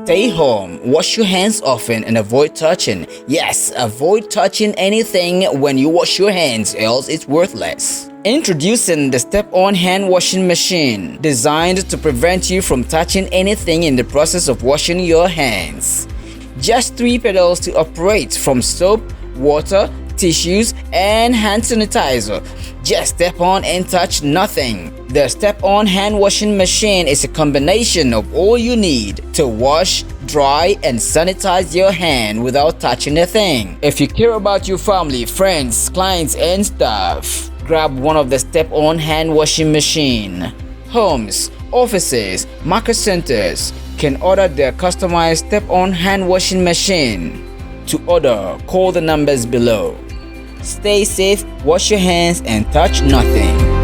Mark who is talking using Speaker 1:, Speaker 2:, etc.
Speaker 1: Stay home, wash your hands often, and avoid touching. Yes, avoid touching anything when you wash your hands, else it's worthless. Introducing the Step-On hand washing machine, designed to prevent you from touching anything in the process of washing your hands. Just 3 pedals to operate, from soap, water, tissues, and hand sanitizer. Just step on and touch nothing. The Step-On hand washing machine is a combination of all you need to wash, dry, and sanitize your hand without touching a thing. If you care about your family, friends, clients, and staff, grab one of the Step-On hand washing machine. Homes, offices, market centers can order their customized Step-On hand washing machine. To order, call the numbers below. Stay safe, wash your hands, and touch nothing.